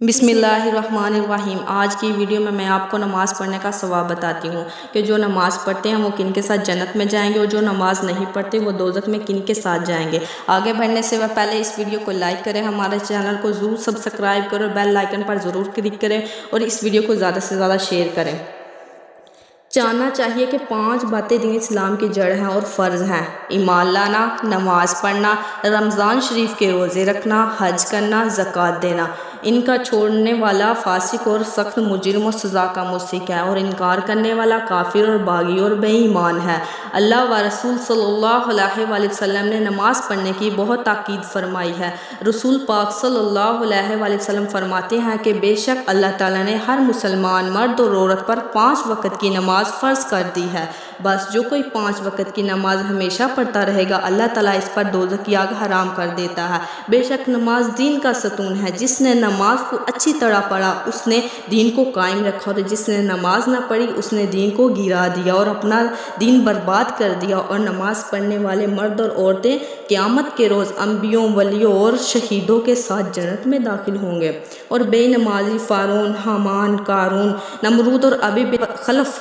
بسم اللہ الرحمن الرحیم۔ آج کی ویڈیو میں آپ کو نماز پڑھنے کا ثواب بتاتی ہوں کہ جو نماز پڑھتے ہیں وہ کن کے ساتھ جنت میں جائیں گے، اور جو نماز نہیں پڑھتے وہ دوزخ میں کن کے ساتھ جائیں گے۔ آگے بڑھنے سے پہلے اس ویڈیو کو لائک کریں، ہمارے چینل کو ضرور سبسکرائب کریں، بیل آئیکن پر ضرور کلک کریں اور اس ویڈیو کو زیادہ سے زیادہ شیئر کریں۔ جاننا چاہیے کہ 5 باتیں دین اسلام کی جڑ ہیں اور فرض ہیں: ایمان لانا، نماز پڑھنا، رمضان شریف کے روزے رکھنا، حج کرنا، زکوٰۃ دینا۔ ان کا چھوڑنے والا فاسق اور سخت مجرم و سزا کا مستحق ہے، اور انکار کرنے والا کافر اور باغی اور بے ایمان ہے۔ اللہ و رسول صلی اللہ علیہ وآلہ وسلم نے نماز پڑھنے کی بہت تاکید فرمائی ہے۔ رسول پاک صلی اللہ علیہ وآلہ وسلم فرماتے ہیں کہ بے شک اللہ تعالیٰ نے ہر مسلمان مرد اور عورت پر 5 وقت کی نماز فرض کر دی ہے۔ بس جو کوئی 5 وقت کی نماز ہمیشہ پڑھتا رہے گا، اللہ تعالیٰ اس پر دوزخ کی آگ حرام کر دیتا ہے۔ بے شک نماز دین کا ستون ہے۔ جس نے نماز کو اچھی طرح پڑھا اس نے دین کو قائم رکھا، اور جس نے نماز نہ پڑھی اس نے دین کو گرا دیا اور اپنا دین برباد کر دیا۔ اور نماز پڑھنے والے مرد اور عورتیں قیامت کے روز انبیوں، ولیوں اور شہیدوں کے ساتھ جنت میں داخل ہوں گے، اور بے نمازی فرعون، حامان، قارون، نمرود اور ابی بن خلف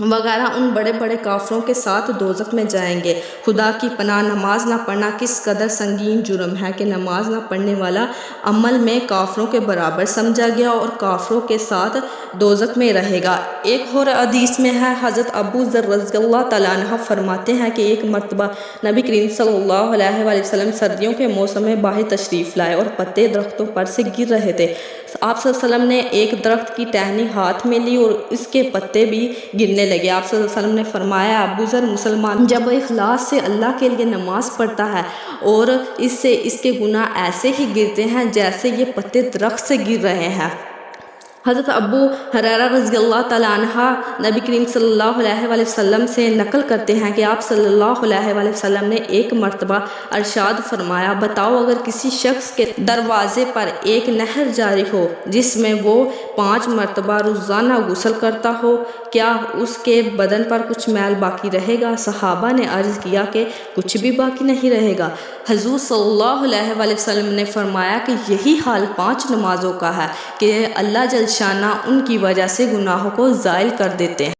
وغیرہ ان بڑے بڑے کافروں کے ساتھ دوزخ میں جائیں گے۔ خدا کی پناہ، نماز نہ پڑھنا کس قدر سنگین جرم ہے کہ نماز نہ پڑھنے والا عمل میں کافروں کے برابر سمجھا گیا اور کافروں کے ساتھ دوزخ میں رہے گا۔ ایک اور حدیث میں ہے، حضرت ابو ذر رضی اللہ تعالیٰ عنہ فرماتے ہیں کہ ایک مرتبہ نبی کریم صلی اللہ علیہ وآلہ وسلم سردیوں کے موسم میں باہر تشریف لائے اور پتے درختوں پر سے گر رہے تھے۔ آپ صلی اللہ علیہ وسلم نے ایک درخت کی ٹہنی ہاتھ میں لی اور اس کے پتے بھی گرنے لگے۔ آپ صلی اللہ علیہ وسلم نے فرمایا، ابو ذر، مسلمان جب وہ اخلاص سے اللہ کے لیے نماز پڑھتا ہے اور اس سے اس کے گناہ ایسے ہی گرتے ہیں جیسے یہ پتے درخت سے گر رہے ہیں۔ حضرت ابو ہریرہ رضی اللہ تعالیٰ عنہ نبی کریم صلی اللہ علیہ وآلہ وسلم سے نقل کرتے ہیں کہ آپ صلی اللہ علیہ وآلہ وسلم نے ایک مرتبہ ارشاد فرمایا، بتاؤ اگر کسی شخص کے دروازے پر ایک نہر جاری ہو جس میں وہ 5 مرتبہ روزانہ غسل کرتا ہو، کیا اس کے بدن پر کچھ میل باقی رہے گا؟ صحابہ نے عرض کیا کہ کچھ بھی باقی نہیں رہے گا۔ حضور صلی اللہ علیہ وآلہ وسلم نے فرمایا کہ یہی حال 5 نمازوں کا ہے کہ اللہ جل شانہ ان کی وجہ سے گناہوں کو زائل کر دیتے ہیں۔